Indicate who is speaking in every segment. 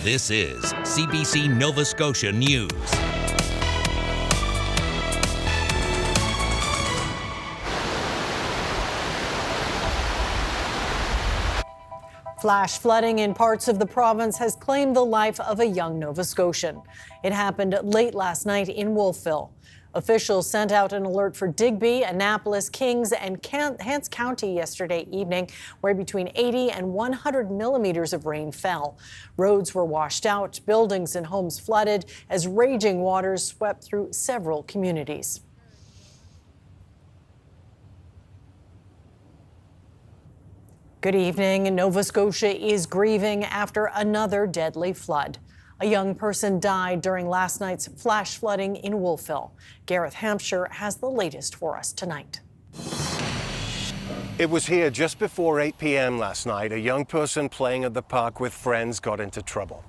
Speaker 1: This is CBC Nova Scotia News.
Speaker 2: Flash flooding in parts of the province has claimed the life of a young Nova Scotian. It happened late last night in Wolfville. Officials sent out an alert for Digby, Annapolis, Kings, and Hants County yesterday evening, where between 80 and 100 millimeters of rain fell. Roads were washed out, buildings and homes flooded as raging waters swept through several communities. Good evening. Nova Scotia is grieving after another deadly flood. A young person died during last night's flash flooding in Wolfville. Gareth Hampshire has the latest for us tonight.
Speaker 3: It was here just before 8 p.m. last night. A young person playing at the park with friends got into trouble.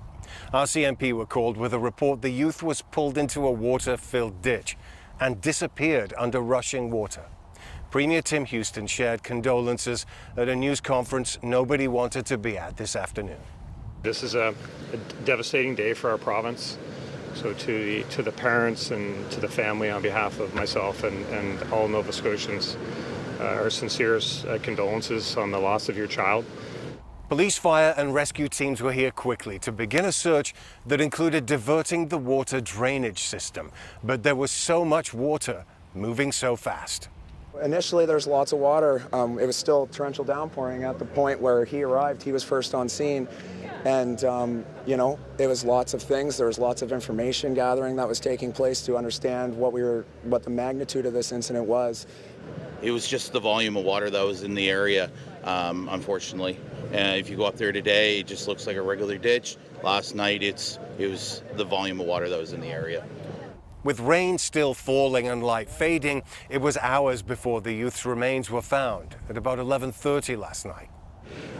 Speaker 3: RCMP were called with a report the youth was pulled into a water-filled ditch and disappeared under rushing water. Premier Tim Houston shared condolences at a news conference nobody wanted to be at this afternoon.
Speaker 4: This is a devastating day for our province. So to the parents and to the family, on behalf of myself and all Nova Scotians, our sincerest condolences on the loss of your child.
Speaker 3: Police, fire and rescue teams were here quickly to begin a search that included diverting the water drainage system. But there was so much water moving so fast.
Speaker 5: Initially, there's lots of water. It was still torrential downpouring at the point where he arrived. He was first on scene. And, it was lots of things. There was lots of information gathering that was taking place to understand what the magnitude of this incident was.
Speaker 6: It was just the volume of water that was in the area, unfortunately. And if you go up there today, it just looks like a regular ditch. Last night, it was the volume of water that was in the area.
Speaker 3: With rain still falling and light fading, it was hours before the youth's remains were found at about 11:30 last night.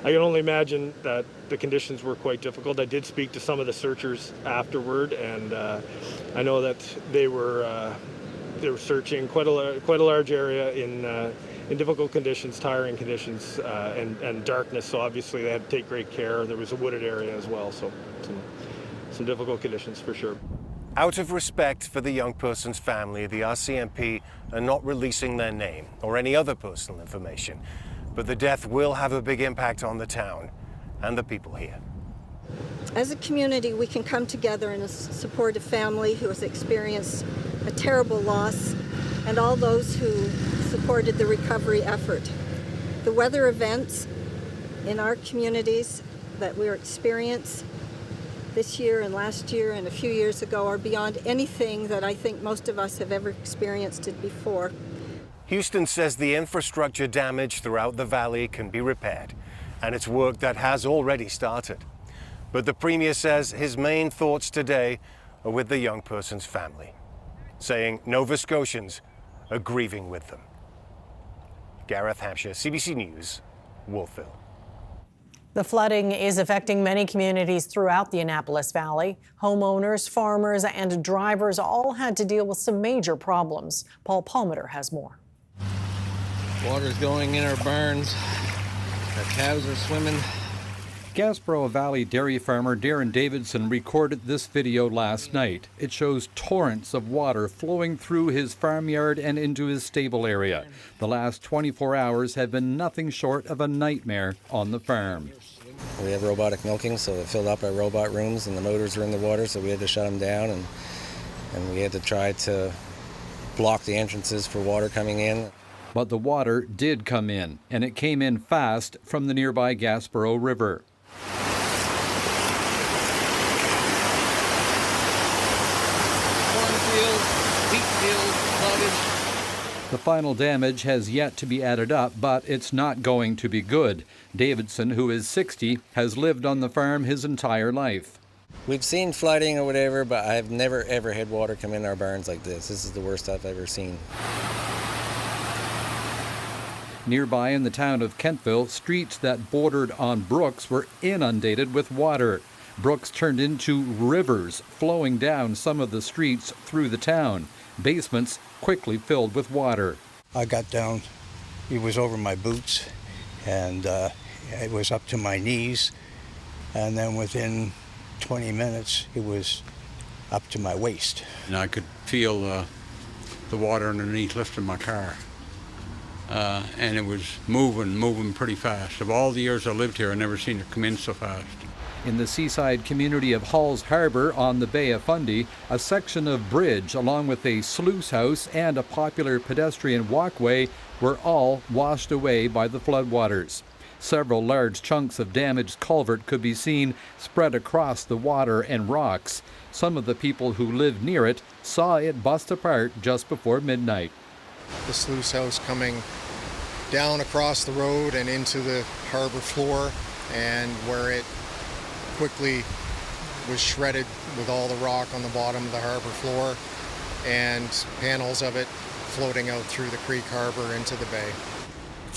Speaker 4: I can only imagine that the conditions were quite difficult. I did speak to some of the searchers afterward, and I know that they were searching quite a large area in difficult conditions, tiring conditions, and darkness. So obviously they had to take great care. There was a wooded area as well, so some difficult conditions for sure.
Speaker 3: Out of respect for the young person's family, the RCMP are not releasing their name or any other personal information. But the death will have a big impact on the town and the people here.
Speaker 7: As a community, we can come together and support a family who has experienced a terrible loss and all those who supported the recovery effort. The weather events in our communities that we're experiencing this year and last year and a few years ago are beyond anything that I think most of us have ever experienced it before.
Speaker 3: Houston says the infrastructure damage throughout the valley can be repaired, and it's work that has already started. But the Premier says his main thoughts today are with the young person's family, saying Nova Scotians are grieving with them. Gareth Hampshire, CBC News, Wolfville.
Speaker 2: The flooding is affecting many communities throughout the Annapolis Valley. Homeowners, farmers, and drivers all had to deal with some major problems. Paul Palmeter has more.
Speaker 8: Water's going in our barns. Our cows are swimming.
Speaker 9: Gasborough Valley dairy farmer Darren Davidson recorded this video last night. It shows torrents of water flowing through his farmyard and into his stable area. The last 24 hours have been nothing short of a nightmare on the farm.
Speaker 8: We have robotic milking, so it filled up our robot rooms and the motors were in the water, so we had to shut them down and we had to try to block the entrances for water coming in.
Speaker 9: But the water did come in, and it came in fast from the nearby Gasborough River. The final damage has yet to be added up, but it's not going to be good. Davidson, who is 60, has lived on the farm his entire life.
Speaker 8: We've seen flooding or whatever, but I've never ever had water come in our barns like this. This is the worst I've ever seen.
Speaker 9: Nearby in the town of Kentville, streets that bordered on brooks were inundated with water. Brooks turned into rivers flowing down some of the streets through the town. Basements quickly filled with water.
Speaker 10: I got down, it was over my boots, and it was up to my knees. And then within 20 minutes, it was up to my waist.
Speaker 11: And I could feel the water underneath lifting my car. And it was moving pretty fast. Of all the years I lived here, I never seen it come in so fast.
Speaker 9: In the seaside community of Halls Harbour on the Bay of Fundy, a section of bridge along with a sluice house and a popular pedestrian walkway were all washed away by the floodwaters. Several large chunks of damaged culvert could be seen spread across the water and rocks. Some of the people who lived near it saw it bust apart just before midnight.
Speaker 12: The sluice house coming down across the road and into the harbor floor, and where it quickly was shredded with all the rock on the bottom of the harbor floor and panels of it floating out through the creek harbor into the bay.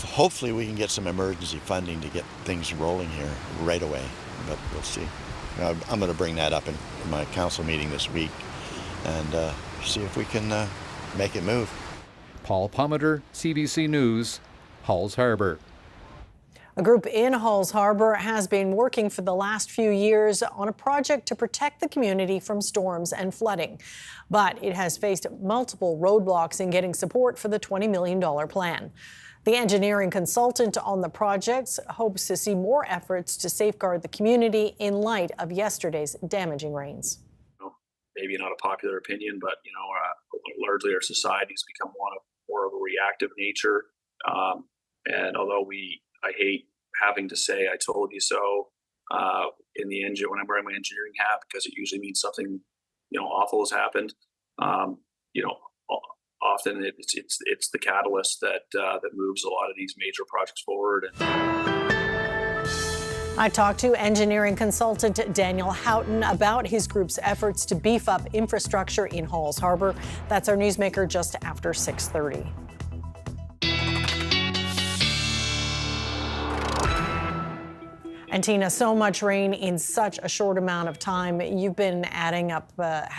Speaker 13: Hopefully we can get some emergency funding to get things rolling here right away, but we'll see. I'm going to bring that up in my council meeting this week and see if we can make it move.
Speaker 9: Paul Pometer, CBC News, Halls Harbour.
Speaker 2: A group in Halls Harbour has been working for the last few years on a project to protect the community from storms and flooding. But it has faced multiple roadblocks in getting support for the $20 million plan. The engineering consultant on the project hopes to see more efforts to safeguard the community in light of yesterday's damaging rains.
Speaker 14: Maybe not a popular opinion, but largely our society's become more of a reactive nature. And although I hate having to say "I told you so" in the engine when I'm wearing my engineering hat, because it usually means something awful has happened. Often it's the catalyst that moves a lot of these major projects forward.
Speaker 2: I talked to engineering consultant Daniel Houghton about his group's efforts to beef up infrastructure in Halls Harbour. That's our newsmaker just after 6:30. And Tina, so much rain in such a short amount of time. You've been adding up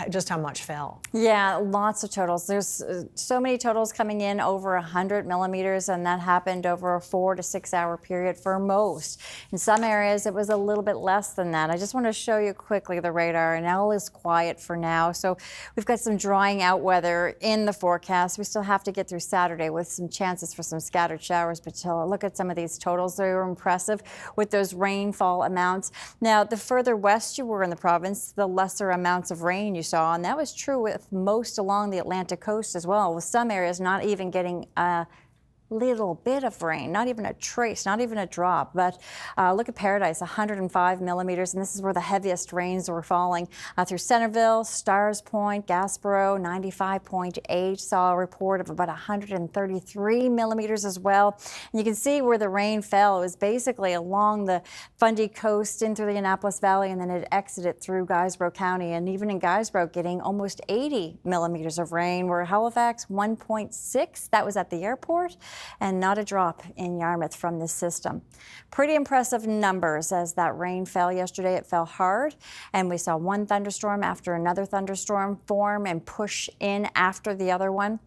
Speaker 2: just how much fell.
Speaker 15: Yeah, lots of totals. There's so many totals coming in, over 100 millimeters, and that happened over a 4 to 6 hour period for most. In some areas, it was a little bit less than that. I just want to show you quickly the radar, and all is quiet for now. So we've got some drying out weather in the forecast. We still have to get through Saturday with some chances for some scattered showers, but look at some of these totals. They were impressive with those rainfall amounts. Now, the further west you were in the province, the lesser amounts of rain you saw, and that was true with most along the Atlantic coast as well, with some areas not even getting a little bit of rain, not even a trace, not even a drop. But look at Paradise, 105 millimeters, and this is where the heaviest rains were falling through Centerville, Stars Point, Gaspereau, 95.8, saw a report of about 133 millimeters as well. And you can see where the rain fell. It was basically along the Fundy coast in through the Annapolis Valley, and then it exited through Guysborough County, and even in Guysborough getting almost 80 millimeters of rain, where Halifax 1.6, that was at the airport, and not a drop in Yarmouth from this system. Pretty impressive numbers as that rain fell yesterday. It fell hard, and we saw one thunderstorm after another thunderstorm form and push in after the other one.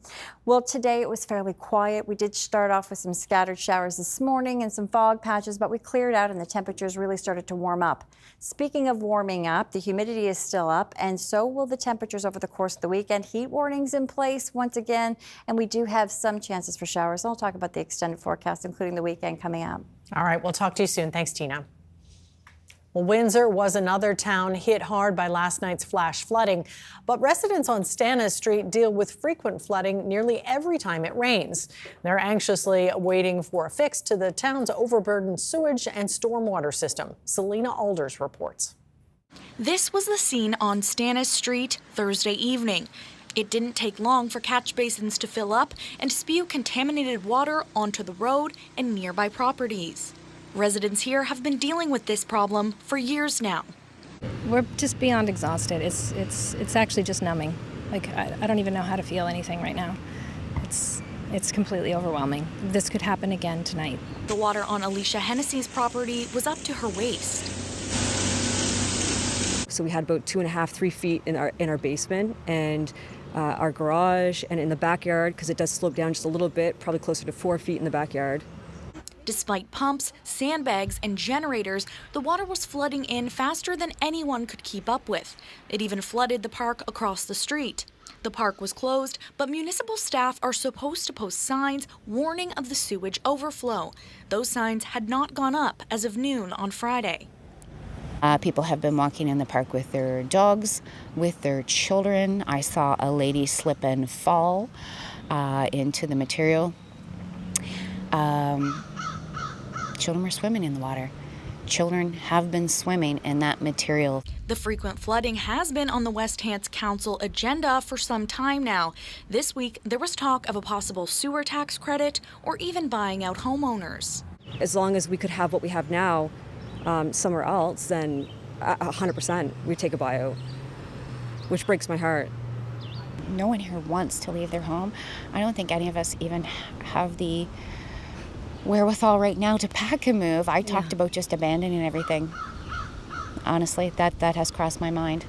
Speaker 15: Well, today it was fairly quiet. We did start off with some scattered showers this morning and some fog patches, but we cleared out and the temperatures really started to warm up. Speaking of warming up, the humidity is still up, and so will the temperatures over the course of the weekend. Heat warnings in place once again, and we do have some chances for showers. I'll talk about the extended forecast, including the weekend coming up.
Speaker 2: All right, we'll talk to you soon. Thanks, Tina. Well, Windsor was another town hit hard by last night's flash flooding, but residents on Stannis Street deal with frequent flooding nearly every time it rains. They're anxiously waiting for a fix to the town's overburdened sewage and stormwater system. Selena Alders reports.
Speaker 16: This was the scene on Stannis Street Thursday evening. It didn't take long for catch basins to fill up and spew contaminated water onto the road and nearby properties. Residents here have been dealing with this problem for years now.
Speaker 17: We're just beyond exhausted. It's actually just numbing. Like, I don't even know how to feel anything right now. It's completely overwhelming. This could happen again tonight.
Speaker 16: The water on Alicia Hennessy's property was up to her waist.
Speaker 18: So we had about 2.5, 3 feet in our basement, and our garage, and in the backyard, because it does slope down just a little bit, probably closer to 4 feet in the backyard.
Speaker 16: Despite pumps, sandbags, and generators, the water was flooding in faster than anyone could keep up with. It even flooded the park across the street. The park was closed, but municipal staff are supposed to post signs warning of the sewage overflow. Those signs had not gone up as of noon on Friday.
Speaker 19: People have been walking in the park with their dogs, with their children. I saw a lady slip and fall into the material. Children were swimming in the water. Children have been swimming in that material.
Speaker 16: The frequent flooding has been on the West Hants Council agenda for some time now. This week, there was talk of a possible sewer tax credit or even buying out homeowners.
Speaker 18: As long as we could have what we have now somewhere else, then 100% we'd take a buyout, which breaks my heart.
Speaker 19: No one here wants to leave their home. I don't think any of us even have the wherewithal right now to pack and move. I talked about just abandoning everything. Honestly, that has crossed my mind.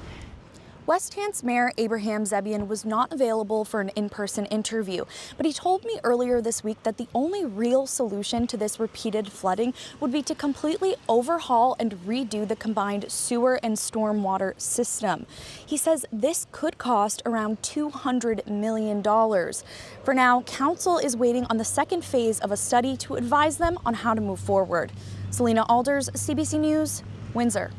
Speaker 16: West Hants Mayor Abraham Zebian was not available for an in-person interview, but he told me earlier this week that the only real solution to this repeated flooding would be to completely overhaul and redo the combined sewer and stormwater system. He says this could cost around $200 million. For now, Council is waiting on the second phase of a study to advise them on how to move forward. Selena Alders, CBC News, Windsor.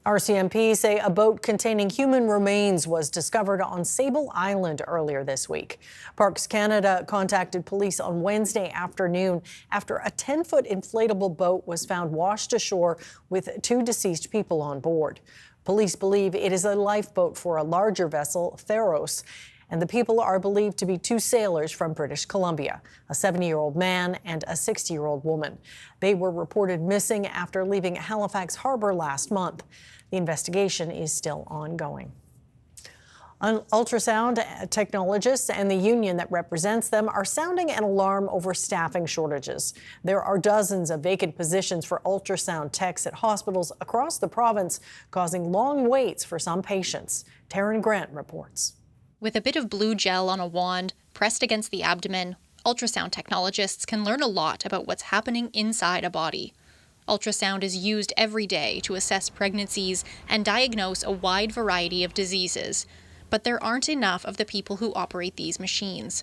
Speaker 2: RCMP say a boat containing human remains was discovered on Sable Island earlier this week. Parks Canada contacted police on Wednesday afternoon after a 10-foot inflatable boat was found washed ashore with 2 deceased people on board. Police believe it is a lifeboat for a larger vessel, Theros, and the people are believed to be 2 sailors from British Columbia, a 70-year-old man and a 60-year-old woman. They were reported missing after leaving Halifax Harbor last month. The investigation is still ongoing. Ultrasound technologists and the union that represents them are sounding an alarm over staffing shortages. There are dozens of vacant positions for ultrasound techs at hospitals across the province, causing long waits for some patients. Taryn Grant reports.
Speaker 20: With a bit of blue gel on a wand pressed against the abdomen, ultrasound technologists can learn a lot about what's happening inside a body. Ultrasound is used every day to assess pregnancies and diagnose a wide variety of diseases. But there aren't enough of the people who operate these machines.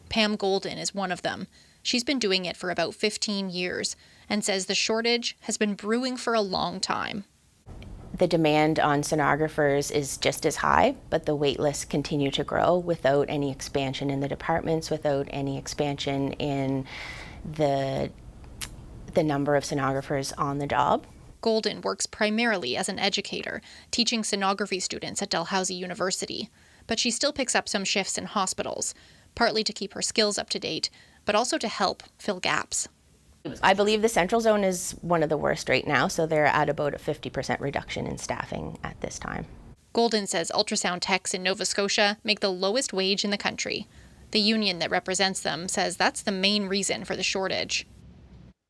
Speaker 20: Pam Golden is one of them. She's been doing it for about 15 years and says the shortage has been brewing for a long time.
Speaker 21: The demand on sonographers is just as high, but the wait lists continue to grow without any expansion in the departments, without any expansion in the number of sonographers on the job.
Speaker 20: Golden works primarily as an educator, teaching sonography students at Dalhousie University. But she still picks up some shifts in hospitals, partly to keep her skills up to date, but also to help fill gaps.
Speaker 21: I believe the Central Zone is one of the worst right now, so they're at about a 50% reduction in staffing at this time.
Speaker 20: Golden says ultrasound techs in Nova Scotia make the lowest wage in the country. The union that represents them says that's the main reason for the shortage.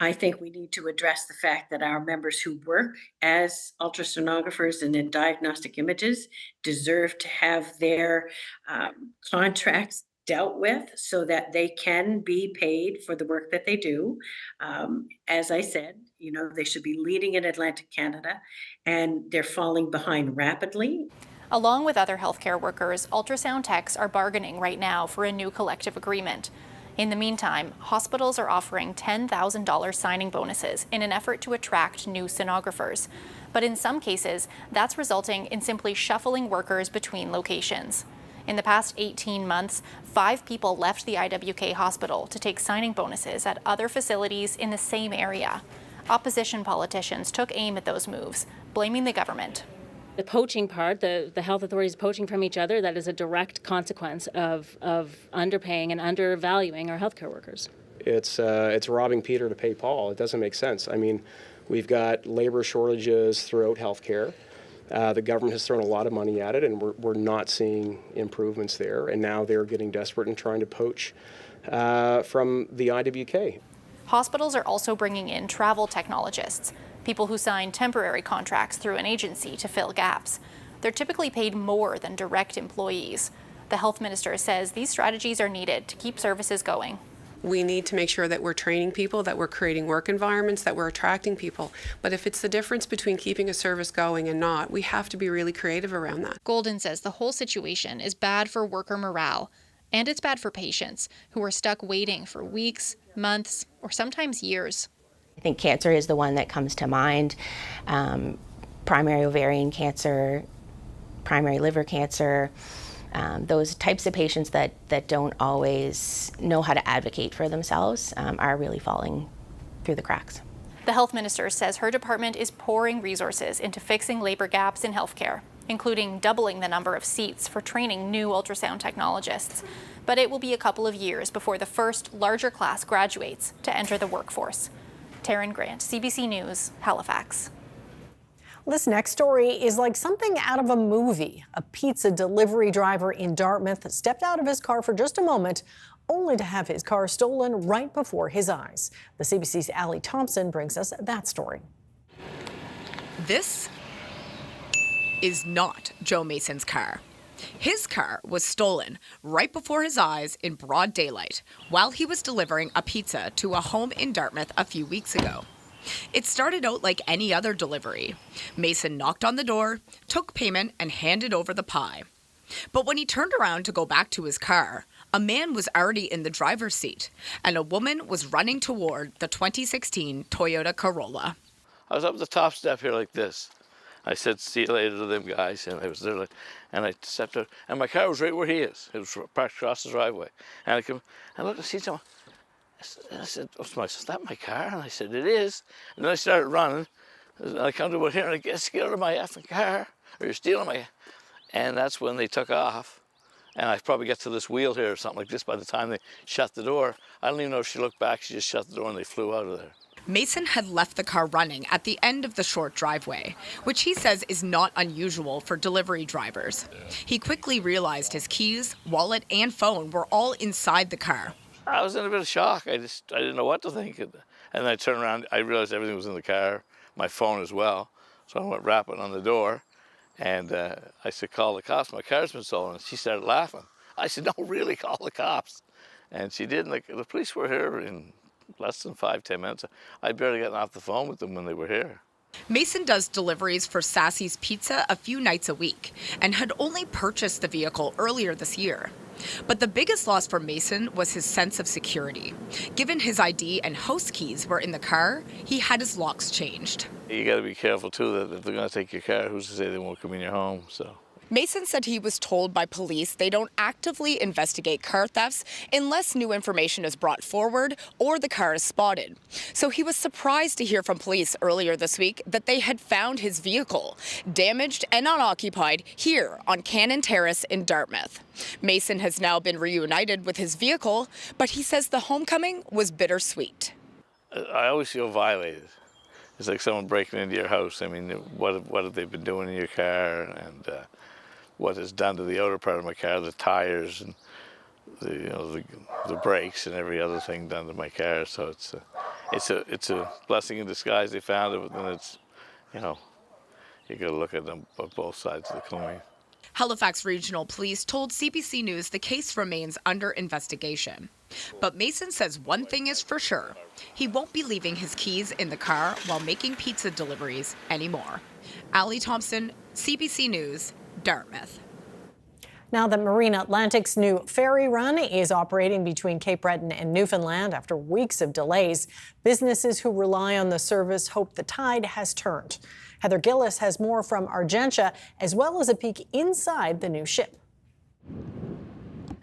Speaker 22: I think we need to address the fact that our members who work as ultrasonographers and in diagnostic images deserve to have their contracts dealt with so that they can be paid for the work that they do. As I said, they should be leading in Atlantic Canada, and they're falling behind rapidly.
Speaker 20: Along with other healthcare workers, ultrasound techs are bargaining right now for a new collective agreement. In the meantime, hospitals are offering $10,000 signing bonuses in an effort to attract new sonographers. But in some cases, that's resulting in simply shuffling workers between locations. In the past 18 months, 5 people left the IWK hospital to take signing bonuses at other facilities in the same area. Opposition politicians took aim at those moves, blaming the government.
Speaker 23: The poaching part, the health authorities poaching from each other, that is a direct consequence of underpaying and undervaluing our healthcare workers.
Speaker 24: It's robbing Peter to pay Paul. It doesn't make sense. I mean, we've got labor shortages throughout healthcare. The government has thrown a lot of money at it, and we're not seeing improvements there. And now they're getting desperate and trying to poach from the IWK.
Speaker 20: Hospitals are also bringing in travel technologists, people who sign temporary contracts through an agency to fill gaps. They're typically paid more than direct employees. The health minister says these strategies are needed to keep services going.
Speaker 1: We need to make sure that we're training people, that we're creating work environments, that we're attracting people. But if it's the difference between keeping a service going and not, we have to be really creative around that.
Speaker 20: Golden says the whole situation is bad for worker morale, and it's bad for patients who are stuck waiting for weeks, months, or sometimes years.
Speaker 21: I think cancer is the one that comes to mind. Primary ovarian cancer, primary liver cancer, those types of patients that don't always know how to advocate for themselves are really falling through the cracks.
Speaker 20: The health minister says her department is pouring resources into fixing labor gaps in healthcare, including doubling the number of seats for training new ultrasound technologists. But it will be a couple of years before the first larger class graduates to enter the workforce. Taryn Grant, CBC News, Halifax.
Speaker 2: This next story is like something out of a movie. A pizza delivery driver in Dartmouth stepped out of his car for just a moment, only to have his car stolen right before his eyes. The CBC's Ali Thompson brings us that story.
Speaker 4: This is not Joe Mason's car. His car was stolen right before his eyes in broad daylight while he was delivering a pizza to a home in Dartmouth a few weeks ago. It started out like any other delivery. Mason knocked on the door, took payment, and handed over the pie. But when he turned around to go back to his car, a man was already in the driver's seat, and a woman was running toward the 2016 Toyota Corolla.
Speaker 5: I was up the top step here like this. I said, see you later to them guys, and I was there, and I stepped out, and my car was right where he is. It was parked across the driveway. And I come, and look, I see someone. I said, oh, is that my car? And I said, it is. And then I started running. And I come to about here, and I guess, get out of my effing car, or you're stealing my... And that's when they took off. And I probably got to this wheel here or something like this by the time they shut the door. I don't even know if she looked back. She just shut the door, and they flew out of there.
Speaker 4: Mason had left the car running at the end of the short driveway, which he says is not unusual for delivery drivers. He quickly realized his keys, wallet, and phone were all inside the car.
Speaker 5: I was in a bit of shock. I didn't know what to think. And then I turned around, I realized everything was in the car, my phone as well. So I went rapping on the door, and I said, call the cops, my car's been stolen. And she started laughing. I said, no, really, call the cops. And she did, and the police were here in less than 5-10 minutes. I'd barely gotten off the phone with them when they were here.
Speaker 4: Mason does deliveries for Sassy's Pizza a few nights a week and had only purchased the vehicle earlier this year. But the biggest loss for Mason was his sense of security. Given his ID and host keys were in the car, he had his locks changed.
Speaker 5: You got to be careful, too, that if they're going to take your car, who's to say they won't come in your home, so.
Speaker 4: Mason said he was told by police they don't actively investigate car thefts unless new information is brought forward or the car is spotted. So he was surprised to hear from police earlier this week that they had found his vehicle, damaged and unoccupied, here on Cannon Terrace in Dartmouth. Mason has now been reunited with his vehicle, but he says the homecoming was bittersweet.
Speaker 5: I always feel violated. It's like someone breaking into your house. I mean, what have they been doing in your car, and what is done to the outer part of my car, the tires and the brakes and every other thing done to my car. So it's a blessing in disguise. They found it, but then it's, you got to look at them on both sides of the coin.
Speaker 4: Halifax Regional Police told CBC News the case remains under investigation. But Mason says one thing is for sure. He won't be leaving his keys in the car while making pizza deliveries anymore. Ali Thompson, CBC News, Dartmouth.
Speaker 2: Now that Marine Atlantic's new ferry run is operating between Cape Breton and Newfoundland after weeks of delays, businesses who rely on the service hope the tide has turned. Heather Gillis has more from Argentia, as well as a peek inside the new ship.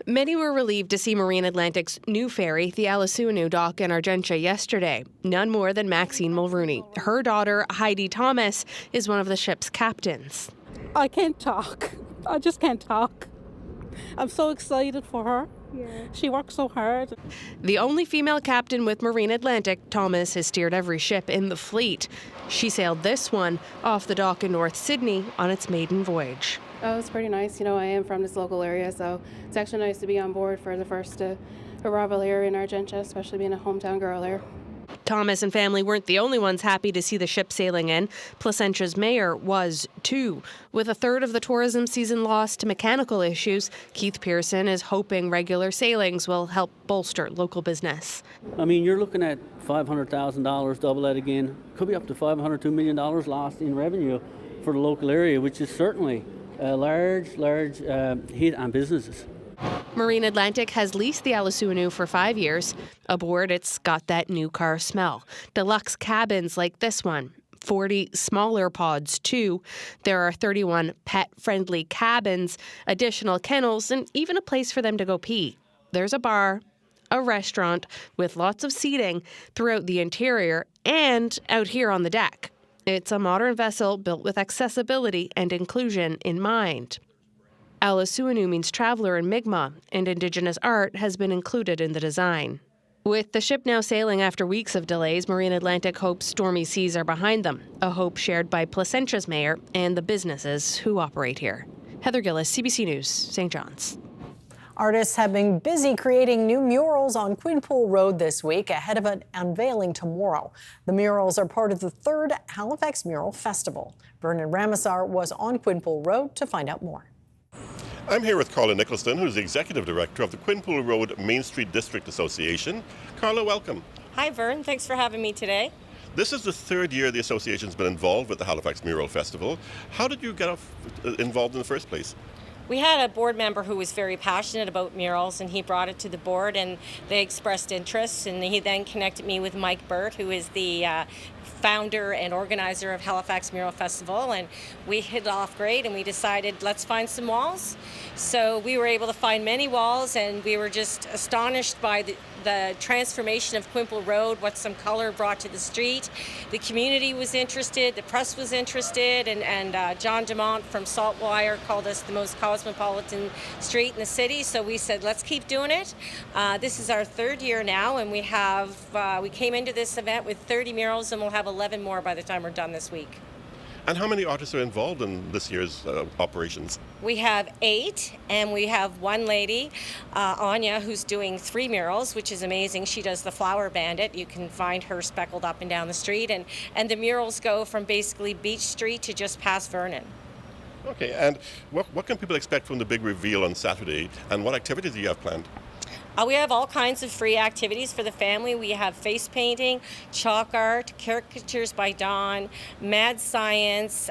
Speaker 6: Many were relieved to see Marine Atlantic's new ferry, the Alasunu, dock in Argentia yesterday. None more than Maxine Mulrooney. Her daughter, Heidi Thomas, is one of the ship's captains.
Speaker 25: I can't talk. I just can't talk. I'm so excited for her. Yeah. She works so hard.
Speaker 6: The only female captain with Marine Atlantic, Thomas has steered every ship in the fleet. She sailed this one off the dock in North Sydney on its maiden voyage.
Speaker 26: Oh, it's pretty nice. I am from this local area, so it's actually nice to be on board for the first arrival here in Argentia, especially being a hometown girl here.
Speaker 6: Thomas and family weren't the only ones happy to see the ship sailing in. Placenta's mayor was too. With a third of the tourism season lost to mechanical issues, Keith Pearson is hoping regular sailings will help bolster local business.
Speaker 3: I mean, you're looking at $500,000, double that again. Could be up to $502 million lost in revenue for the local area, which is certainly a large hit on businesses.
Speaker 6: Marine Atlantic has leased the Alisuanu for 5 years. Aboard, it's got that new car smell. Deluxe cabins like this one. 40 smaller pods, too. There are 31 pet-friendly cabins, additional kennels, and even a place for them to go pee. There's a bar, a restaurant with lots of seating throughout the interior and out here on the deck. It's a modern vessel built with accessibility and inclusion in mind. Alisuanu means traveller in Mi'kmaq, and Indigenous art has been included in the design. With the ship now sailing after weeks of delays, Marine Atlantic hopes stormy seas are behind them, a hope shared by Placenta's mayor and the businesses who operate here. Heather Gillis, CBC News, St. John's.
Speaker 2: Artists have been busy creating new murals on Quinpool Road this week ahead of an unveiling tomorrow. The murals are part of the 3rd Halifax Mural Festival. Vernon Ramasar was on Quinpool Road to find out more.
Speaker 7: I'm here with Carla Nicholson, who's the Executive Director of the Quinpool Road Main Street District Association. Carla, welcome.
Speaker 8: Hi, Vern. Thanks for having me today.
Speaker 7: This is the 3rd year the association's been involved with the Halifax Mural Festival. How did you get involved in the first place?
Speaker 8: We had a board member who was very passionate about murals, and he brought it to the board, and they expressed interest, and he then connected me with Mike Burt, who is the founder and organizer of Halifax Mural Festival, and we hit it off great, and we decided let's find some walls. So we were able to find many walls, and we were just astonished by the transformation of Quinpool Road, what some color brought to the street. The community was interested, the press was interested, and John Dumont from Saltwire called us the most cosmopolitan street in the city, so we said let's keep doing it. This is our 3rd year now, and we came into this event with 30 murals, and we'll have 11 more by the time we're done this week.
Speaker 7: And how many artists are involved in this year's operations?
Speaker 8: We have 8, and we have one lady, Anya, who's doing 3 murals, which is amazing. She does the Flower Bandit. You can find her speckled up and down the street, and the murals go from basically Beach Street to just past Vernon.
Speaker 7: Okay, and what can people expect from the big reveal on Saturday, and what activities do you have planned?
Speaker 8: We have all kinds of free activities for the family. We have face painting, chalk art, caricatures by Dawn, mad science,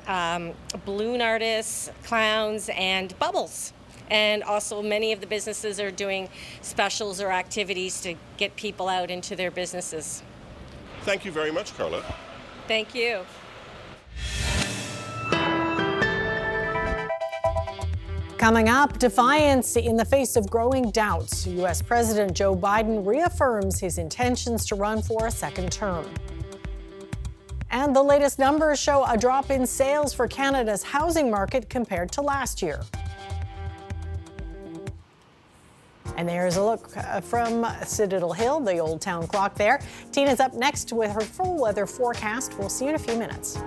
Speaker 8: balloon artists, clowns, and bubbles. And also many of the businesses are doing specials or activities to get people out into their businesses.
Speaker 7: Thank you very much, Carla.
Speaker 8: Thank you.
Speaker 2: Coming up, defiance in the face of growing doubts. U.S. President Joe Biden reaffirms his intentions to run for a 2nd term. And the latest numbers show a drop in sales for Canada's housing market compared to last year. And there's a look from Citadel Hill, the old town clock there. Tina's up next with her full weather forecast. We'll see you in a few minutes.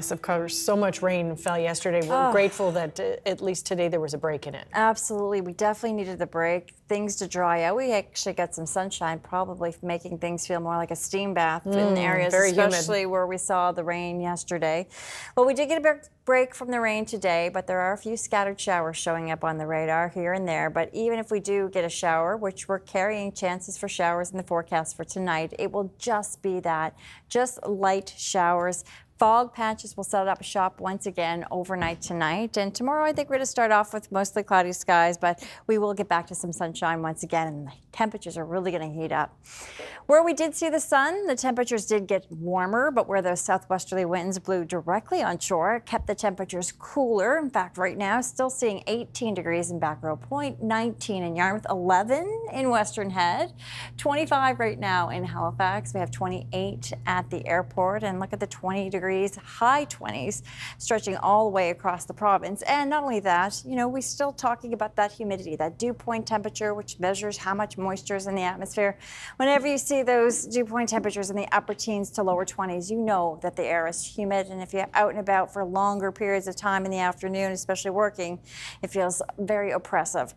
Speaker 2: Yes, of course. So much rain fell yesterday. We're grateful that at least today there was a break in it.
Speaker 15: Absolutely. We definitely needed the break. Things to dry out. We actually got some sunshine, probably making things feel more like a steam bath in areas,
Speaker 2: very humid.
Speaker 15: especially where we saw the rain yesterday. Well, we did get a break from the rain today, but there are a few scattered showers showing up on the radar here and there. But even if we do get a shower, which we're carrying chances for showers in the forecast for tonight, it will just be that, just light showers. Fog patches will set up shop once again overnight tonight. And tomorrow, I think we're going to start off with mostly cloudy skies, but we will get back to some sunshine once again, and the temperatures are really going to heat up. Where we did see the sun, the temperatures did get warmer, but where those southwesterly winds blew directly on shore, it kept the temperatures cooler. In fact, right now, still seeing 18 degrees in Back Row Point, 19 in Yarmouth, 11 in Western Head, 25 right now in Halifax. We have 28 at the airport, and look at the 20 degrees, high 20s, stretching all the way across the province. And not only that, you know, we're still talking about that humidity, that dew point temperature, which measures how much moisture is in the atmosphere. Whenever you see those dew point temperatures in the upper teens to lower 20s, you know that the air is humid. And if you're out and about for longer periods of time in the afternoon, especially working, it feels very oppressive.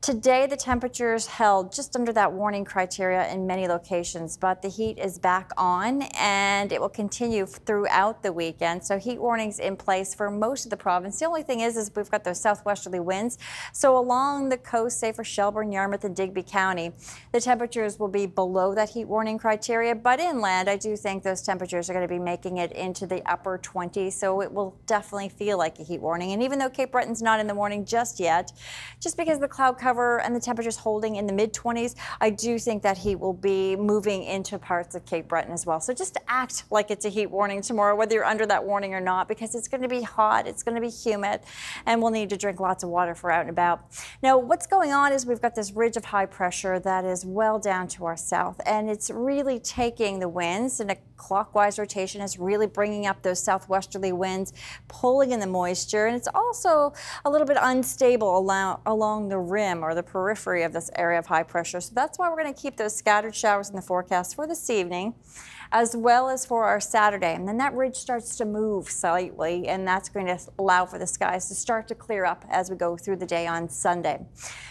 Speaker 15: Today, the temperatures held just under that warning criteria in many locations, but the heat is back on and it will continue throughout the weekend. So heat warnings in place for most of the province. The only thing is we've got those southwesterly winds. So along the coast, say for Shelburne, Yarmouth, and Digby County, the temperatures will be below that heat warning criteria. But inland, I do think those temperatures are going to be making it into the upper 20s. So it will definitely feel like a heat warning. And even though Cape Breton's not in the warning just yet, just because the cloud cover and the temperatures holding in the mid-20s, I do think that heat will be moving into parts of Cape Breton as well. So just act like it's a heat warning tomorrow, whether you're under that warning or not, because it's going to be hot, it's going to be humid, and we'll need to drink lots of water for out and about. Now, what's going on is we've got this ridge of high pressure that is well down to our south, and it's really taking the winds in a clockwise rotation. Is really bringing up those southwesterly winds, pulling in the moisture, and it's also a little bit unstable along the rim or the periphery of this area of high pressure. So that's why we're going to keep those scattered showers in the forecast for this evening, as well as for our Saturday. And then that ridge starts to move slightly, and that's going to allow for the skies to start to clear up as we go through the day on Sunday.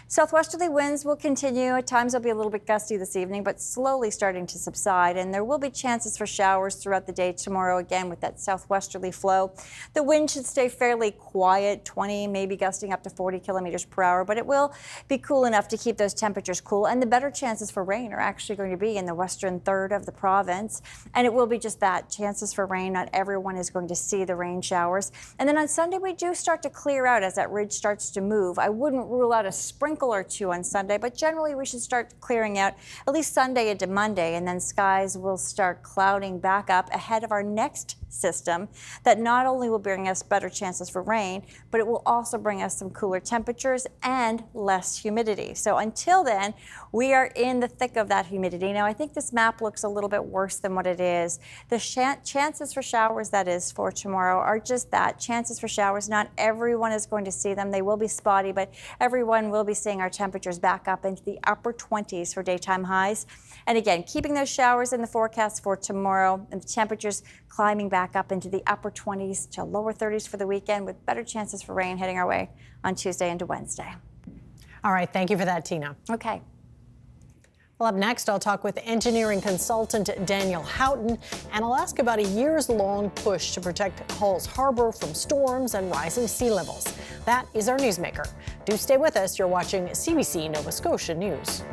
Speaker 15: Southwesterly winds will continue. At times they'll be a little bit gusty this evening, but slowly starting to subside. And there will be chances for showers throughout the day tomorrow, again with that southwesterly flow. The wind should stay fairly quiet, 20, maybe gusting up to 40 kilometers per hour, but it will be cool enough to keep those temperatures cool. And the better chances for rain are actually going to be in the western third of the province. And it will be just that, chances for rain. Not everyone is going to see the rain showers. And then on Sunday, we do start to clear out as that ridge starts to move. I wouldn't rule out a sprinkle or two on Sunday, but generally we should start clearing out at least Sunday into Monday, and then skies will start clouding back up ahead of our next system that not only will bring us better chances for rain, but it will also bring us some cooler temperatures and less humidity. So until then, we are in the thick of that humidity. Now, I think this map looks a little bit worse than what it is. The chances for showers, that is, for tomorrow are just that, chances for showers. Not everyone is going to see them. They will be spotty, but everyone will be seeing our temperatures back up into the upper 20s for daytime highs. And again, keeping those showers in the forecast for tomorrow, and the temperatures climbing back up into the upper 20s to lower 30s for the weekend, with better chances for rain heading our way on Tuesday into Wednesday.
Speaker 2: All right, thank you for that, Tina.
Speaker 15: Okay.
Speaker 2: Well, up next, I'll talk with engineering consultant Daniel Houghton, and I'll ask about a years-long push to protect Hull's harbor from storms and rising sea levels. That is our newsmaker. Do stay with us. You're watching CBC Nova Scotia News.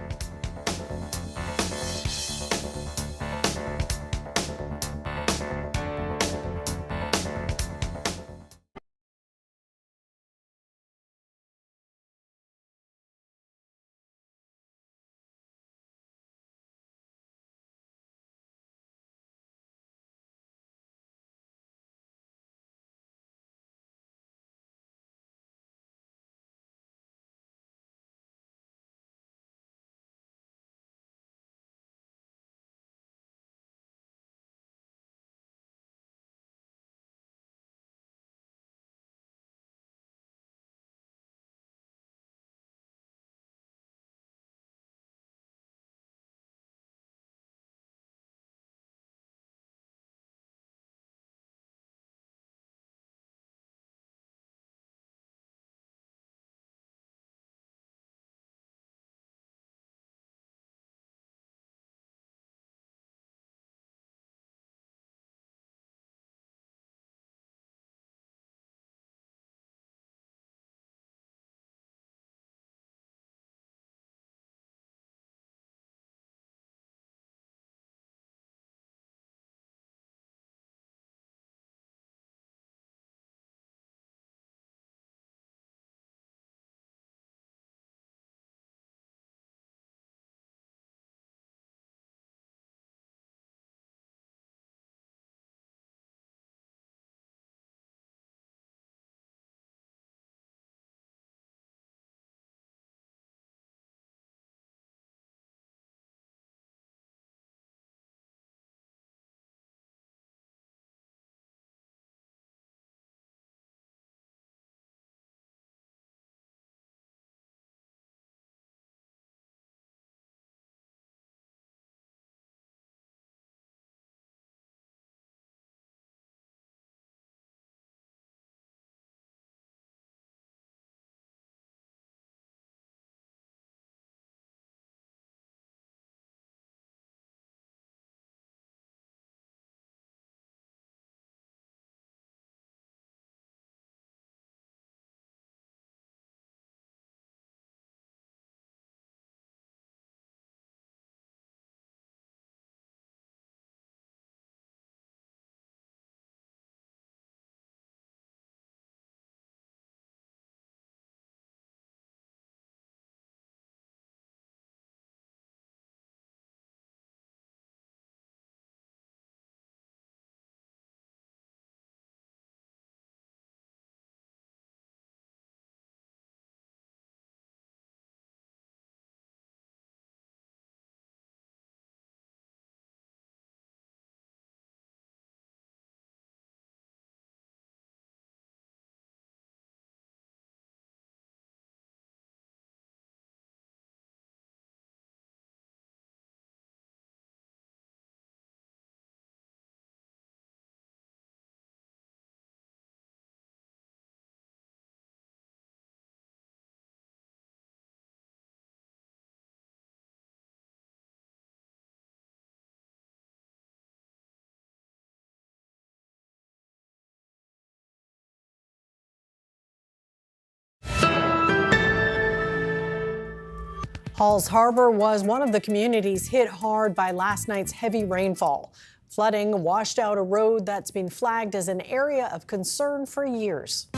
Speaker 2: Halls Harbor was one of the communities hit hard by last night's heavy rainfall. Flooding washed out a road that's been flagged as an area of concern for years.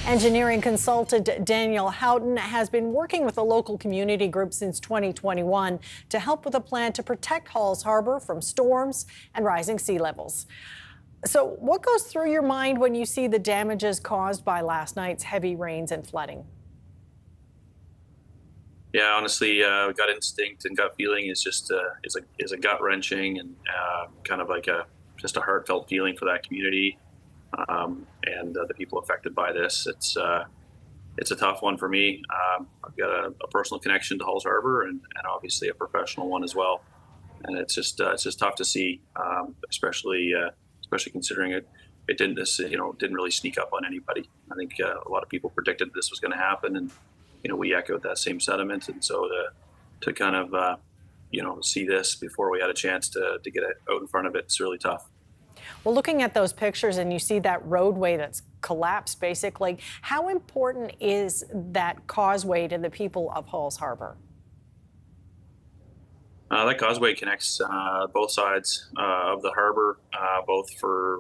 Speaker 2: Engineering consultant Daniel Houghton has been working with a local community group since 2021 to help with a plan to protect Halls Harbor from storms and rising sea levels. So what goes through your mind when you see the damages caused by last night's heavy rains and flooding?
Speaker 9: Yeah, honestly, gut instinct and gut feeling is just is a gut wrenching and kind of like just a heartfelt feeling for that community and the people affected by this. It's a tough one for me. I've got a personal connection to Halls Harbor and obviously a professional one as well. And it's just tough to see, especially considering it didn't really sneak up on anybody. I think a lot of people predicted this was going to happen, and we echoed that same sentiment. And so to kind of see this before we had a chance to get it out in front of it, it's really tough.
Speaker 2: Well, looking at those pictures and you see that roadway that's collapsed, basically, how important is that causeway to the people of Halls Harbor?
Speaker 9: That causeway connects both sides of the harbor, both for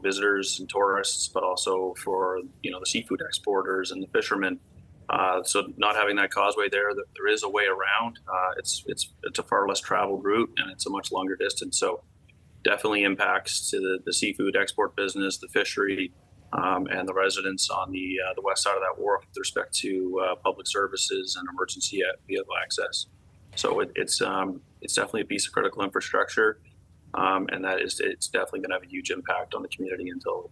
Speaker 9: visitors and tourists, but also for the seafood exporters and the fishermen. So not having that causeway there is a way around. It's a far less traveled route, and it's a much longer distance. So definitely impacts to the seafood export business, the fishery, and the residents on the west side of that wharf with respect to public services and emergency vehicle access. So it's definitely a piece of critical infrastructure, and it's definitely going to have a huge impact on the community until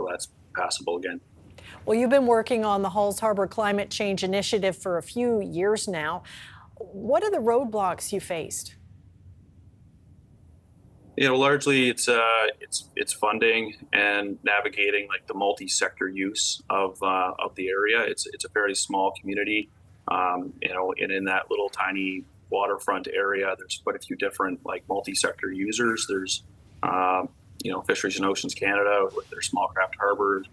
Speaker 9: that's passable again.
Speaker 2: Well, you've been working on the Halls Harbor Climate Change Initiative for a few years now. What are the roadblocks you faced?
Speaker 9: Largely it's funding and navigating like the multi-sector use of the area. It's a fairly small community, and in that little tiny waterfront area, there's quite a few different like multi-sector users. There's Fisheries and Oceans Canada with their small craft harbors,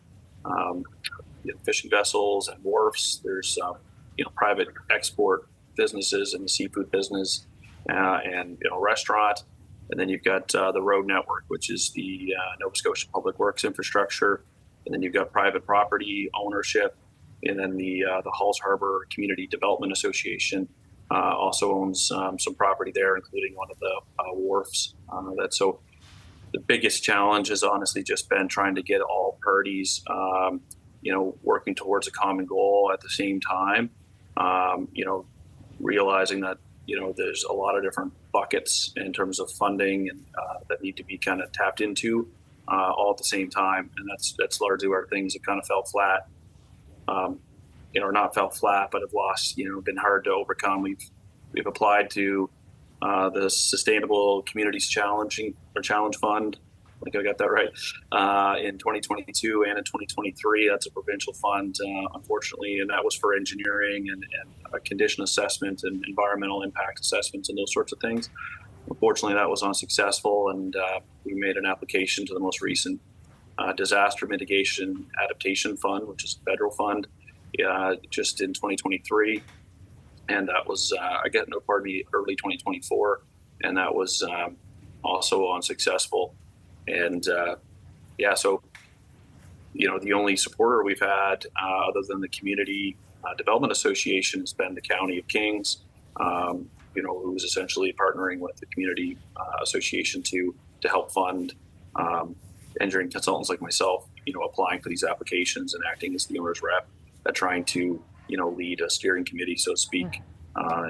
Speaker 9: fishing vessels and wharfs. There's private export businesses in the seafood business, and restaurant. And then you've got the road network, which is the Nova Scotia Public Works infrastructure. And then you've got private property ownership. And then the Halls Harbor Community Development Association also owns some property there, including one of the wharfs. So the biggest challenge has honestly just been trying to get all parties, working towards a common goal at the same time. Realizing that there's a lot of different buckets in terms of funding and that need to be kind of tapped into all at the same time, and that's largely where things have kind of fell flat, or not fell flat, but have lost, been hard to overcome. We've applied to the Sustainable Communities Challenge Fund. I think I got that right. In 2022 and in 2023, that's a provincial fund, unfortunately, and that was for engineering and condition assessment and environmental impact assessments and those sorts of things. Unfortunately, that was unsuccessful, and we made an application to the most recent Disaster Mitigation Adaptation Fund, which is a federal fund, just in 2023, and that was early 2024, and that was also unsuccessful. And so the only supporter we've had other than the Community Development Association has been the County of Kings, who's essentially partnering with the Community Association to help fund engineering consultants like myself, applying for these applications and acting as the owner's rep, trying to lead a steering committee, so to speak,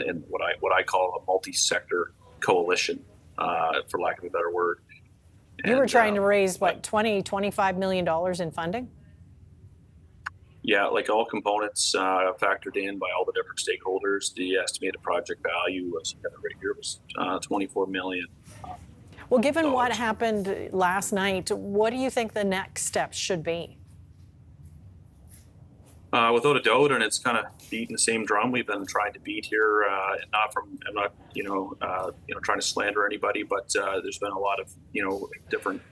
Speaker 9: in what I call a multi-sector coalition, for lack of a better word.
Speaker 2: You were trying to raise, $25 million in funding?
Speaker 9: Yeah, like all components factored in by all the different stakeholders. The estimated project value was $24 million.
Speaker 2: Well, given what happened last night, what do you think the next steps should be?
Speaker 9: Without a doubt, and it's kind of beating the same drum we've been trying to beat here. I'm not trying to slander anybody, but there's been a lot of different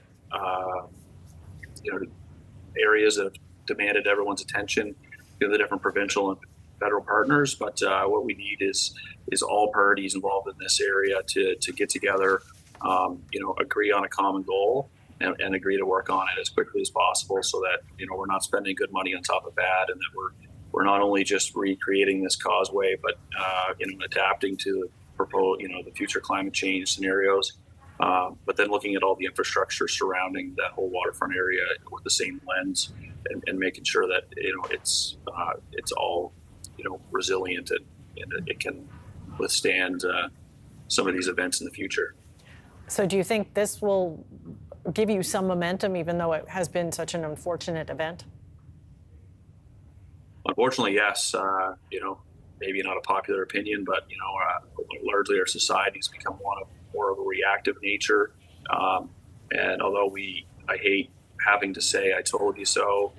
Speaker 9: areas that have demanded everyone's attention. The different provincial and federal partners, but what we need is all parties involved in this area to get together, agree on a common goal and agree to work on it as quickly as possible, so that we're not spending good money on top of bad, and that we're not only just recreating this causeway, but adapting to the future climate change scenarios. But then looking at all the infrastructure surrounding that whole waterfront area with the same lens, and making sure that it's all resilient, and it can withstand some of these events in the future.
Speaker 2: So do you think this will give you some momentum, even though it has been such an unfortunate event?
Speaker 9: Unfortunately, yes. Maybe not a popular opinion, but largely our society has become more of a reactive nature. And although I hate having to say "I told you so"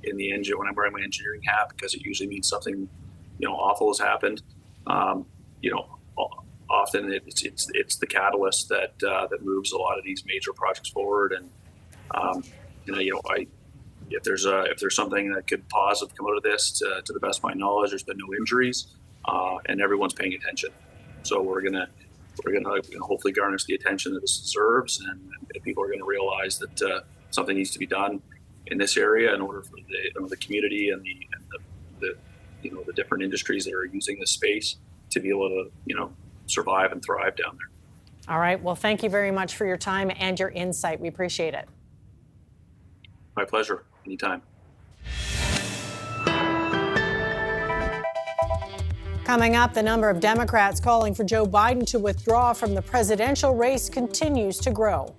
Speaker 9: in the engine when I'm wearing my engineering hat, because it usually means something awful has happened. Often it's the catalyst that moves a lot of these major projects forward. And if there's something that could positive come out of this, to the best of my knowledge, there's been no injuries, and everyone's paying attention. So we're gonna hopefully garnish the attention that this deserves, and people are gonna realize that something needs to be done in this area in order for the community and the different industries that are using this space to be able to survive and thrive down there.
Speaker 2: All right. Well, thank you very much for your time and your insight. We appreciate it.
Speaker 9: My pleasure. Anytime.
Speaker 2: Coming up, the number of Democrats calling for Joe Biden to withdraw from the presidential race continues to grow.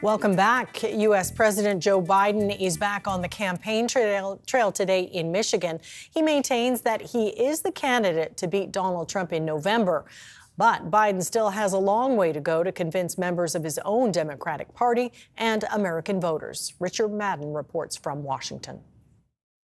Speaker 2: Welcome back. U.S. President Joe Biden is back on the campaign trail today in Michigan. He maintains that he is the candidate to beat Donald Trump in November. But Biden still has a long way to go to convince members of his own Democratic Party and American voters. Richard Madden reports from Washington.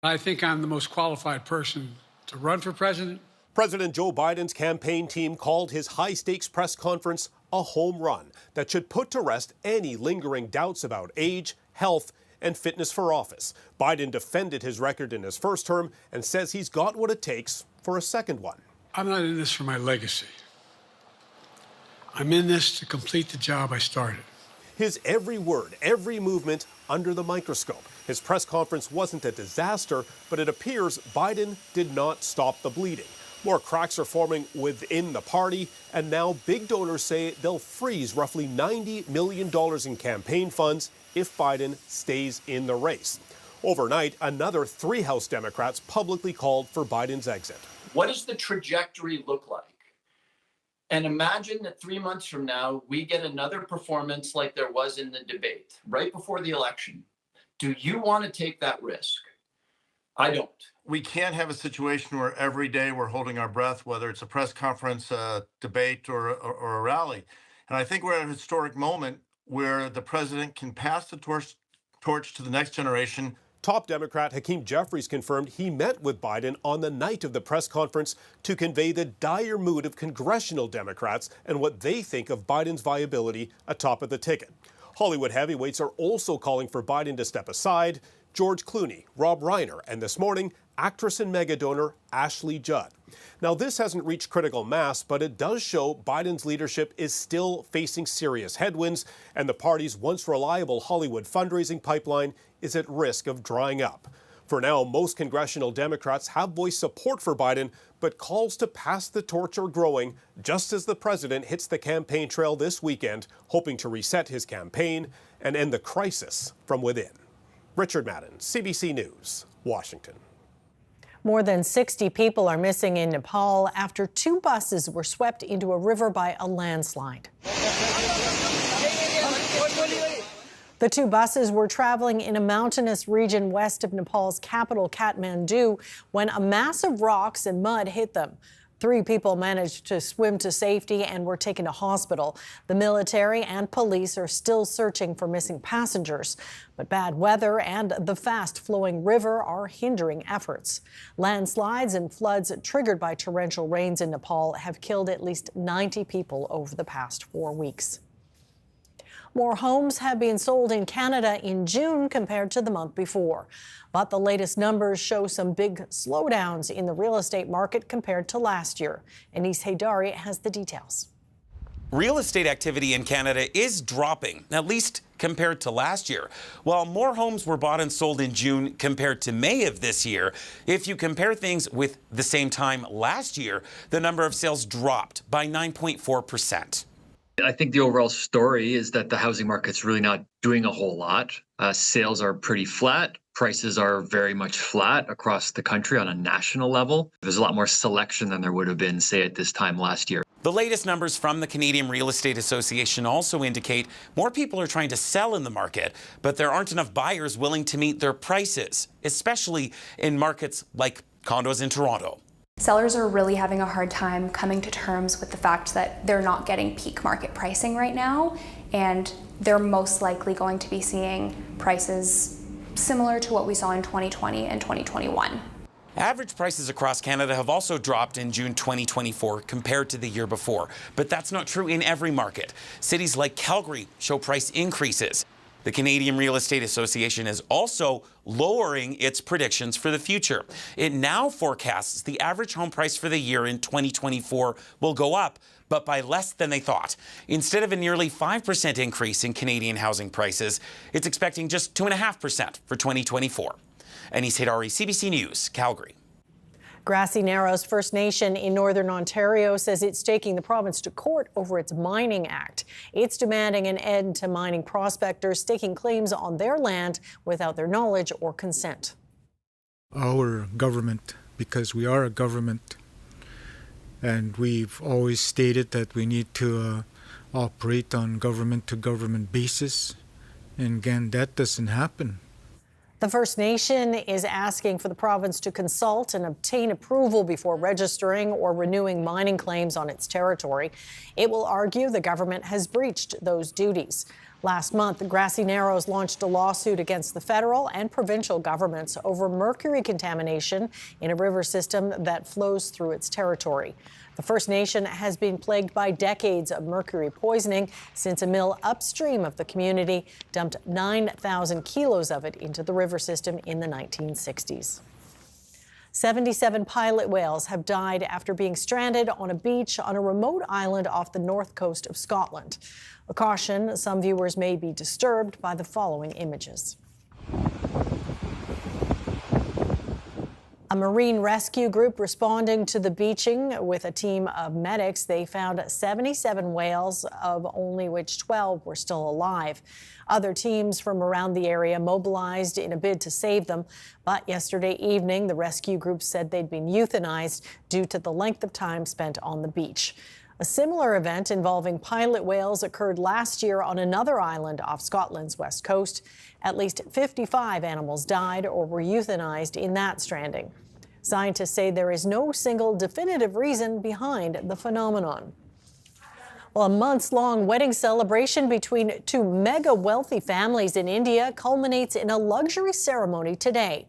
Speaker 10: I think I'm the most qualified person to run for president.
Speaker 11: President Joe Biden's campaign team called his high-stakes press conference a home run that should put to rest any lingering doubts about age, health, and fitness for office. Biden defended his record in his first term and says he's got what it takes for a second one.
Speaker 10: I'm not in this for my legacy. I'm in this to complete the job I started.
Speaker 11: His every word, every movement under the microscope. His press conference wasn't a disaster, but it appears Biden did not stop the bleeding. More cracks are forming within the party, and now big donors say they'll freeze roughly $90 million in campaign funds if Biden stays in the race. Overnight, another 3 House Democrats publicly called for Biden's exit.
Speaker 12: What does the trajectory look like? And imagine that 3 months from now, we get another performance like there was in the debate right before the election. Do you want to take that risk? I don't.
Speaker 13: We can't have a situation where every day we're holding our breath, whether it's a press conference, a debate, or a rally. And I think we're at a historic moment where the president can pass the torch to the next generation.
Speaker 11: Top Democrat Hakeem Jeffries confirmed he met with Biden on the night of the press conference to convey the dire mood of congressional Democrats and what they think of Biden's viability atop of the ticket. Hollywood heavyweights are also calling for Biden to step aside. George Clooney, Rob Reiner, and this morning, actress and mega donor Ashley Judd. Now, this hasn't reached critical mass, but it does show Biden's leadership is still facing serious headwinds, and the party's once reliable Hollywood fundraising pipeline is at risk of drying up. For now, most congressional Democrats have voiced support for Biden, but calls to pass the torch are growing just as the president hits the campaign trail this weekend, hoping to reset his campaign and end the crisis from within. Richard Madden, CBC News, Washington.
Speaker 2: More than 60 people are missing in Nepal after 2 buses were swept into a river by a landslide. The 2 buses were traveling in a mountainous region west of Nepal's capital, Kathmandu, when a mass of rocks and mud hit them. 3 people managed to swim to safety and were taken to hospital. The military and police are still searching for missing passengers, but bad weather and the fast-flowing river are hindering efforts. Landslides and floods triggered by torrential rains in Nepal have killed at least 90 people over the past 4 weeks. More homes have been sold in Canada in June compared to the month before. But the latest numbers show some big slowdowns in the real estate market compared to last year. Anis Haydari has the details.
Speaker 14: Real estate activity in Canada is dropping, at least compared to last year. While more homes were bought and sold in June compared to May of this year, if you compare things with the same time last year, the number of sales dropped by 9.4%.
Speaker 17: I think the overall story is that the housing market's really not doing a whole lot. Sales are pretty flat. Prices are very much flat across the country on a national level. There's a lot more selection than there would have been, say, at this time last year.
Speaker 14: The latest numbers from the Canadian Real Estate Association also indicate more people are trying to sell in the market, but there aren't enough buyers willing to meet their prices, especially in markets like condos in Toronto.
Speaker 27: Sellers are really having a hard time coming to terms with the fact that they're not getting peak market pricing right now, and they're most likely going to be seeing prices similar to what we saw in 2020 and 2021.
Speaker 14: Average prices across Canada have also dropped in June 2024 compared to the year before, but that's not true in every market. Cities like Calgary show price increases. The Canadian Real Estate Association is also lowering its predictions for the future. It now forecasts the average home price for the year in 2024 will go up, but by less than they thought. Instead of a nearly 5% increase in Canadian housing prices, it's expecting just 2.5% for 2024. Anis Haydari, CBC News, Calgary.
Speaker 2: Grassy Narrows First Nation in Northern Ontario says it's taking the province to court over its Mining Act. It's demanding an end to mining prospectors staking claims on their land without their knowledge or consent.
Speaker 28: Our government, because we are a government, and we've always stated that we need to operate on government-to-government basis, And again, that doesn't happen.
Speaker 2: The First Nation is asking for the province to consult and obtain approval before registering or renewing mining claims on its territory. It will argue the government has breached those duties. Last month, Grassy Narrows launched a lawsuit against the federal and provincial governments over mercury contamination in a river system that flows through its territory. The First Nation has been plagued by decades of mercury poisoning since a mill upstream of the community dumped 9,000 kilos of it into the river system in the 1960s. 77 pilot whales have died after being stranded on a beach on a remote island off the north coast of Scotland. A caution, some viewers may be disturbed by the following images. A marine rescue group responding to the beaching with a team of medics. They found 77 whales, of only which 12 were still alive. Other teams from around the area mobilized in a bid to save them. But yesterday evening, the rescue group said they'd been euthanized due to the length of time spent on the beach. A similar event involving pilot whales occurred last year on another island off Scotland's west coast. At least 55 animals died or were euthanized in that stranding. Scientists say there is no single definitive reason behind the phenomenon. Well, a months-long wedding celebration between two mega-wealthy families in India culminates in a luxury ceremony today.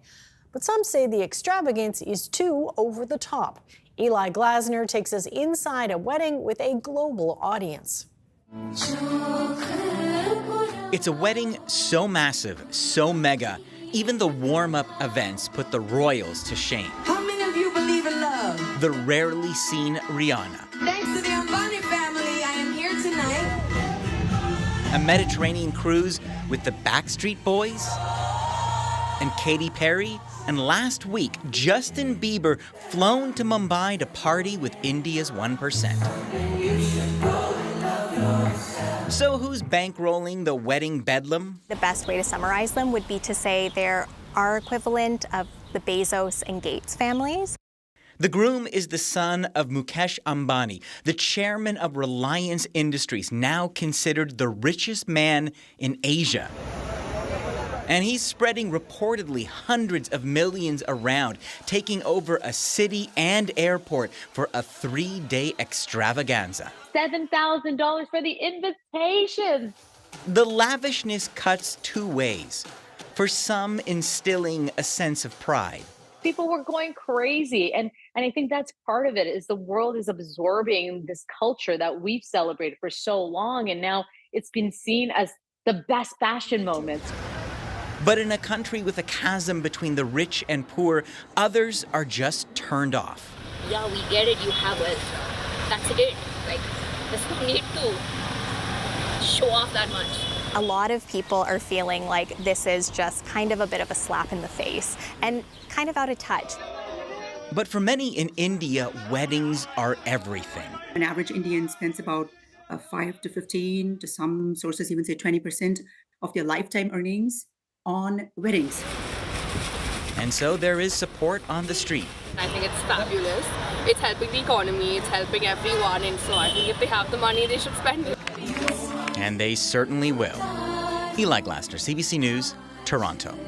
Speaker 2: But some say the extravagance is too over the top. Eli Glasner takes us inside a wedding with a global audience.
Speaker 1: It's a wedding so massive, so mega, even the warm-up events put the royals to shame.
Speaker 16: How many of you believe in love?
Speaker 1: The rarely seen Rihanna.
Speaker 16: Thanks to the Ambani family, I am here tonight.
Speaker 1: A Mediterranean cruise with the Backstreet Boys and Katy Perry. And last week, Justin Bieber flown to Mumbai to party with India's 1%. So who's bankrolling the wedding bedlam?
Speaker 18: The best way to summarize them would be to say they're our equivalent of the Bezos and Gates families.
Speaker 1: The groom is the son of Mukesh Ambani, the chairman of Reliance Industries, now considered the richest man in Asia. And he's spreading reportedly hundreds of millions around, taking over a city and airport for a 3-day extravaganza.
Speaker 19: $7,000 for the invitation.
Speaker 1: The lavishness cuts two ways. For some, instilling a sense of pride.
Speaker 19: People were going crazy. And I think that's part of it, is the world is absorbing this culture that we've celebrated for so long. And now it's been seen as the best fashion moments.
Speaker 1: But in a country with a chasm between the rich and poor, others are just turned off.
Speaker 19: Yeah, we get it. You have it. That's it. Like, there's no need to show off that much.
Speaker 18: A lot of people are feeling like this is just kind of a bit of a slap in the face and kind of out of touch.
Speaker 1: But for many in India, weddings are everything.
Speaker 21: An average Indian spends about 5 to 15, to some sources even say 20% of their lifetime earnings on weddings.
Speaker 1: And so there is support on the street.
Speaker 19: I think it's fabulous. It's helping the economy, it's helping everyone, and so I think if they have the money, they should spend it.
Speaker 1: And they certainly will. Eli Glasner, CBC News, Toronto.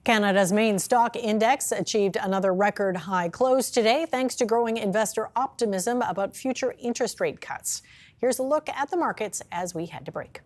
Speaker 2: Canada's main stock index achieved another record high close today thanks to growing investor optimism about future interest rate cuts. Here's a look at the markets as we head to break.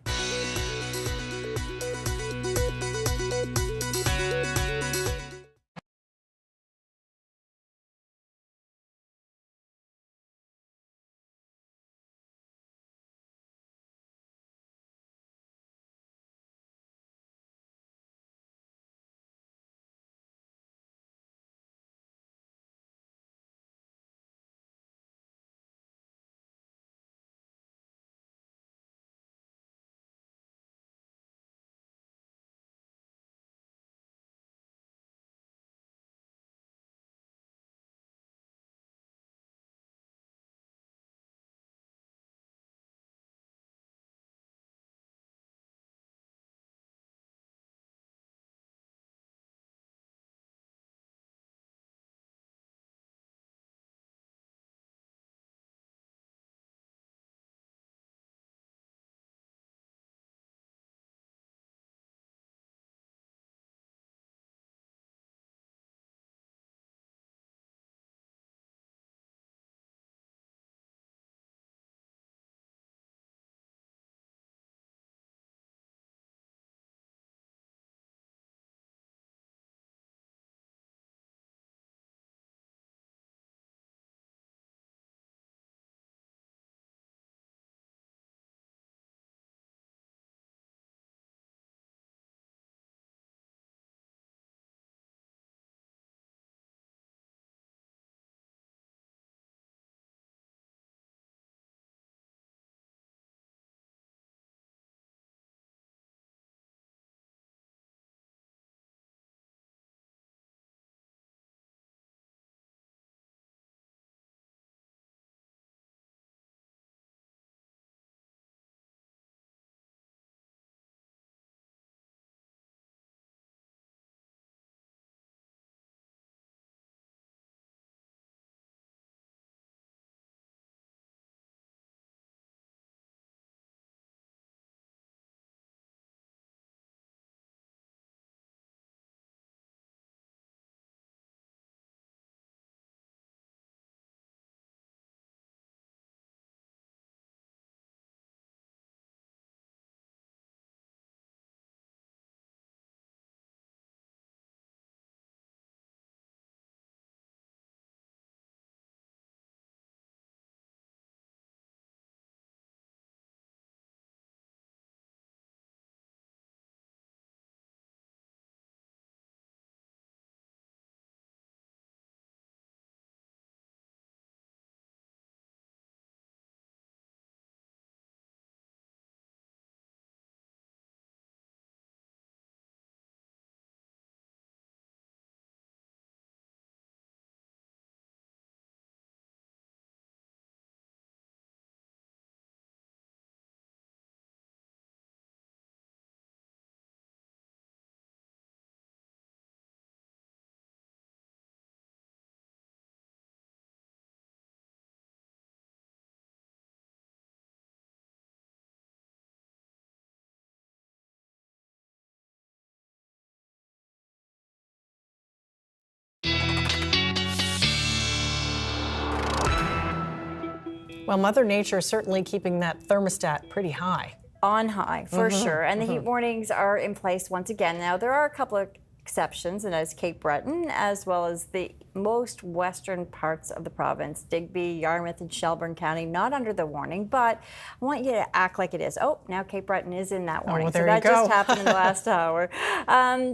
Speaker 2: Well, Mother Nature is certainly keeping that thermostat pretty high.
Speaker 15: On high, for sure. And the heat warnings are in place once again. Now, there are a couple of exceptions, and as Cape Breton, as well as the most western parts of the province, Digby, Yarmouth, and Shelburne County, not under the warning, but I want you to act like it is. Oh, now Cape Breton is in that warning.
Speaker 2: Oh, well, there
Speaker 15: so that
Speaker 2: you go.
Speaker 15: just happened in the last hour.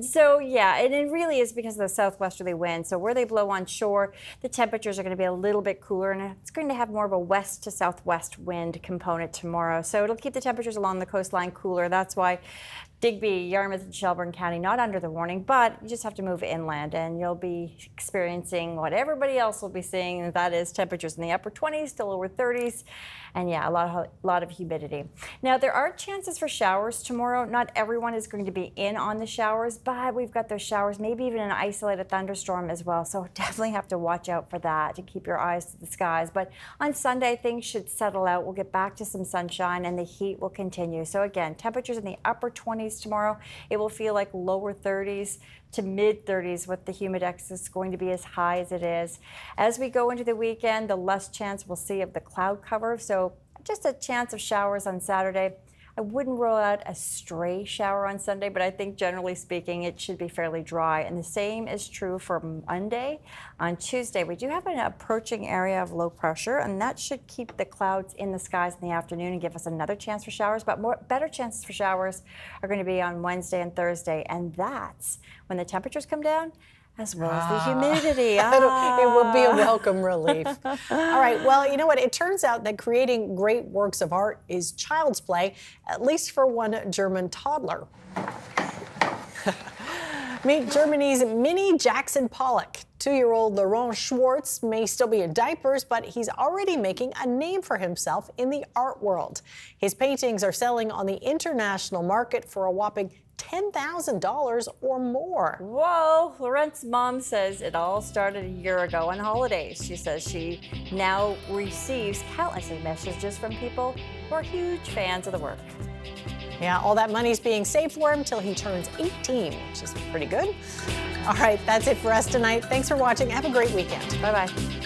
Speaker 15: So yeah, and it really is because of the southwesterly wind. So where they blow on shore, the temperatures are going to be a little bit cooler, and it's going to have more of a west to southwest wind component tomorrow. So it'll keep the temperatures along the coastline cooler. That's why Digby, Yarmouth, and Shelburne County not under the warning, but you just have to move inland and you'll be experiencing what everybody else will be seeing, and that is temperatures in the upper 20s to lower 30s, and yeah, a lot of humidity. Now, there are chances for showers tomorrow. Not everyone is going to be in on the showers, but we've got those showers, maybe even an isolated thunderstorm as well, so definitely have to watch out for that to keep your eyes to the skies. But on Sunday, things should settle out. We'll get back to some sunshine and the heat will continue. So again, temperatures in the upper 20s tomorrow. It will feel like lower 30s to mid 30s with the humidex is going to be as high as it is. As we go into the weekend, the less chance we'll see of the cloud cover. So just a chance of showers on Saturday. I wouldn't rule out a stray shower on Sunday, but I think generally speaking, it should be fairly dry. And the same is true for Monday. On Tuesday, we do have an approaching area of low pressure, and that should keep the clouds in the skies in the afternoon and give us another chance for showers. But better chances for showers are going to be on Wednesday and Thursday, and that's when the temperatures come down, as well as the humidity.
Speaker 2: It will be a welcome relief. All right, well, you know what? It turns out that creating great works of art is child's play, at least for one German toddler. Meet Germany's mini Jackson Pollock. 2-year-old Laurent Schwartz may still be in diapers, but he's already making a name for himself in the art world. His paintings are selling on the international market for a whopping $10,000 or more.
Speaker 15: Whoa, Laurent's mom says it all started a year ago on holidays. She says she now receives countless messages from people who are huge fans of the work.
Speaker 2: Yeah, all that money's being saved for him till he turns 18, which is pretty good. All right, that's it for us tonight. Thanks for watching. Have a great weekend.
Speaker 15: Bye-bye.